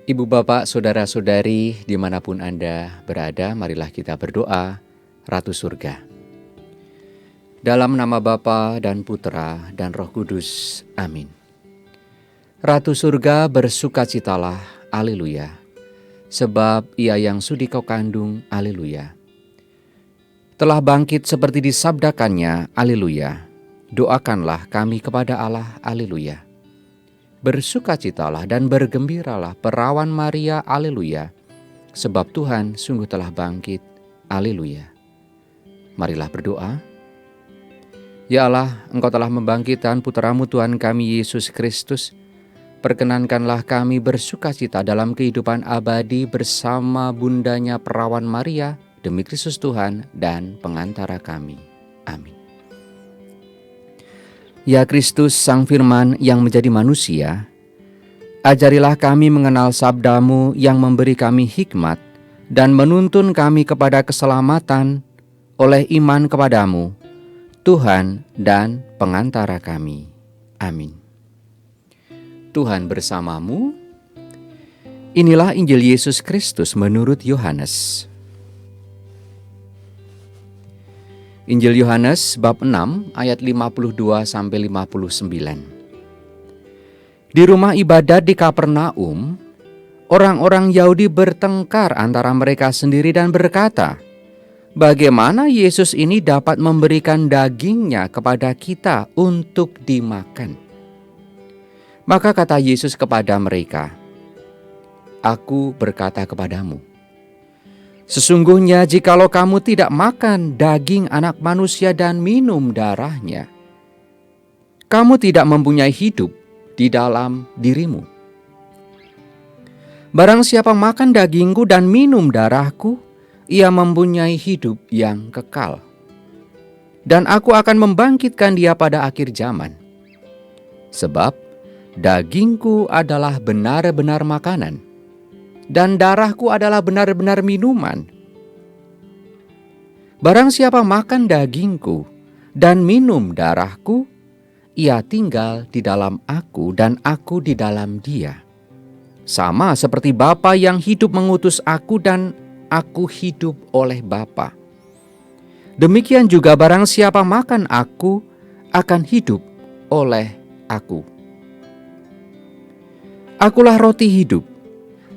Ibu bapak, saudara-saudari, dimanapun Anda berada, marilah kita berdoa. Ratu Surga, dalam nama Bapa dan Putra dan Roh Kudus, amin. Ratu Surga, bersukacitalah, haleluya, sebab Ia yang sudi kau kandung, haleluya, telah bangkit seperti disabdakannya, haleluya. Doakanlah kami kepada Allah, haleluya. Bersukacitalah dan bergembiralah perawan Maria, haleluya, sebab Tuhan sungguh telah bangkit, haleluya. Marilah berdoa. Ya Allah, Engkau telah membangkitkan putra-Mu Tuhan kami Yesus Kristus. Perkenankanlah kami bersukacita dalam kehidupan abadi bersama bundanya perawan Maria, demi Kristus Tuhan dan pengantara kami. Amin. Ya Kristus, Sang Firman yang menjadi manusia, ajarilah kami mengenal sabda-Mu yang memberi kami hikmat dan menuntun kami kepada keselamatan oleh iman kepadamu, Tuhan dan pengantara kami. Amin. Tuhan bersamamu. Inilah Injil Yesus Kristus menurut Yohanes. Injil Yohanes bab 6 ayat 52-59. Di rumah ibadat di Kapernaum, orang-orang Yahudi bertengkar antara mereka sendiri dan berkata, bagaimana Yesus ini dapat memberikan dagingnya kepada kita untuk dimakan? Maka kata Yesus kepada mereka, aku berkata kepadamu, sesungguhnya jikalau kamu tidak makan daging anak manusia dan minum darahnya, kamu tidak mempunyai hidup di dalam dirimu. Barang siapa makan dagingku dan minum darahku, ia mempunyai hidup yang kekal, dan aku akan membangkitkan dia pada akhir zaman. Sebab dagingku adalah benar-benar makanan, dan darahku adalah benar-benar minuman. Barang siapa makan dagingku dan minum darahku, ia tinggal di dalam aku dan aku di dalam dia. Sama seperti Bapa yang hidup mengutus aku dan aku hidup oleh Bapa. Demikian juga barang siapa makan aku akan hidup oleh aku. Akulah roti hidup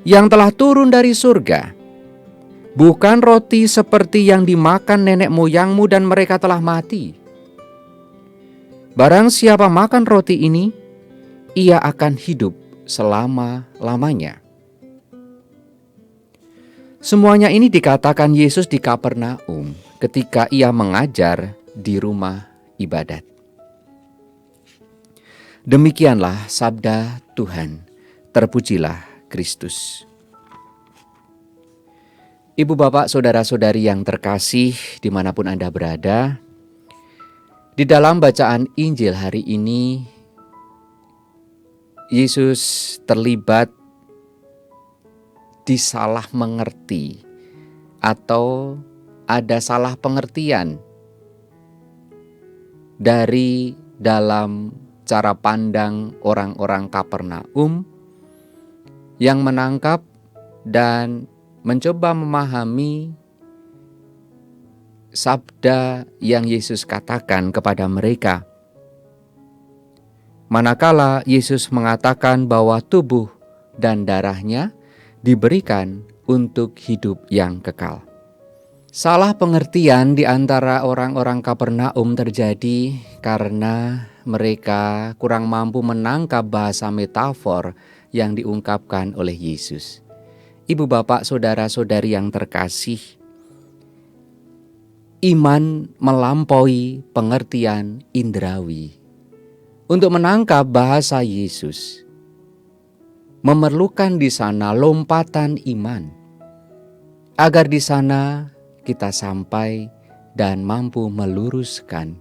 yang telah turun dari surga. Bukan roti seperti yang dimakan nenek moyangmu dan mereka telah mati. Barang siapa makan roti ini, ia akan hidup selama-lamanya. Semuanya ini dikatakan Yesus di Kapernaum ketika ia mengajar di rumah ibadat. Demikianlah sabda Tuhan. Terpujilah Kristus. Ibu bapak, saudara-saudari yang terkasih dimanapun Anda berada, di dalam bacaan Injil hari ini, Yesus terlibat disalah mengerti atau ada salah pengertian dari dalam cara pandang orang-orang Kapernaum yang menangkap dan mencoba memahami sabda yang Yesus katakan kepada mereka. Manakala Yesus mengatakan bahwa tubuh dan darahnya diberikan untuk hidup yang kekal. Salah pengertian di antara orang-orang Kapernaum terjadi karena mereka kurang mampu menangkap bahasa metafor yang diungkapkan oleh Yesus. Ibu bapak, saudara-saudari yang terkasih, iman melampaui pengertian indrawi. Untuk menangkap bahasa Yesus, memerlukan di sana lompatan iman, agar di sana kita sampai dan mampu meluruskan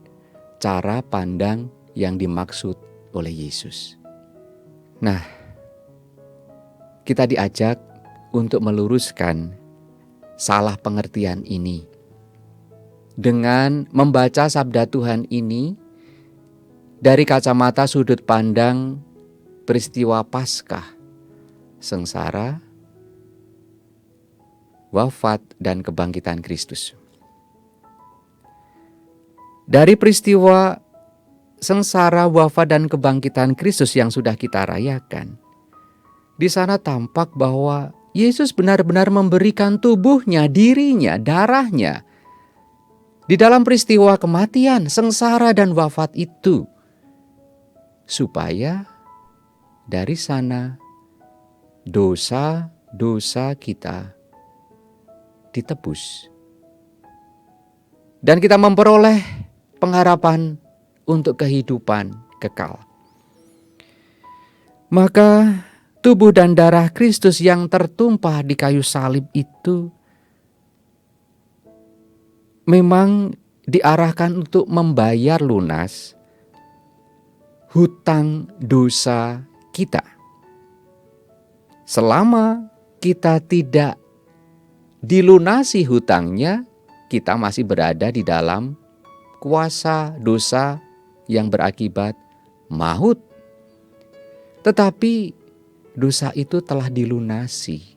cara pandang yang dimaksud oleh Yesus. Nah, kita diajak untuk meluruskan salah pengertian ini dengan membaca sabda Tuhan ini dari kacamata sudut pandang peristiwa Paskah, sengsara, wafat, dan kebangkitan Kristus. Dari peristiwa sengsara, wafat, dan kebangkitan Kristus yang sudah kita rayakan, di sana tampak bahwa Yesus benar-benar memberikan tubuhnya, dirinya, darahnya di dalam peristiwa kematian, sengsara, dan wafat itu, supaya dari sana dosa-dosa kita ditebus dan kita memperoleh pengharapan untuk kehidupan kekal. Maka tubuh dan darah Kristus yang tertumpah di kayu salib itu memang diarahkan untuk membayar lunas hutang dosa kita. Selama kita tidak dilunasi hutangnya, kita masih berada di dalam kuasa dosa yang berakibat maut. Tetapi dosa itu telah dilunasi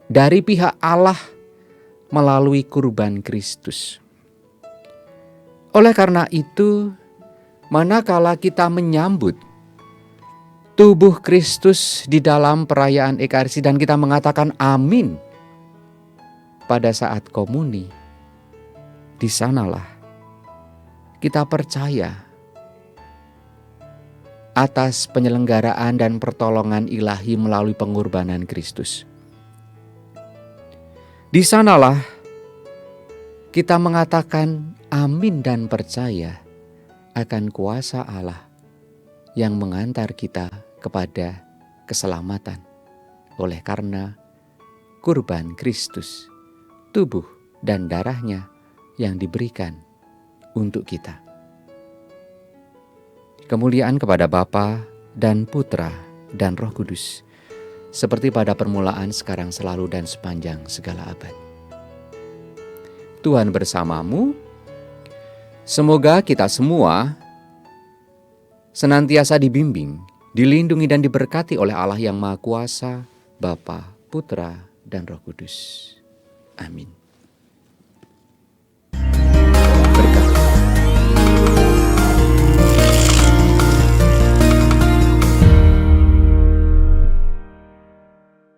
dari pihak Allah melalui kurban Kristus. Oleh karena itu, manakala kita menyambut tubuh Kristus di dalam perayaan Ekaristi dan kita mengatakan amin pada saat komuni, di sanalah kita percaya atas penyelenggaraan dan pertolongan ilahi melalui pengorbanan Kristus. Di sanalah kita mengatakan amin dan percaya akan kuasa Allah yang mengantar kita kepada keselamatan oleh karena kurban Kristus, tubuh dan darahnya yang diberikan untuk kita. Kemuliaan kepada Bapa dan Putra dan Roh Kudus, seperti pada permulaan, sekarang, selalu, dan sepanjang segala abad. Tuhan bersamamu. Semoga kita semua senantiasa dibimbing, dilindungi, dan diberkati oleh Allah yang Maha Kuasa, Bapa, Putra, dan Roh Kudus. Amin.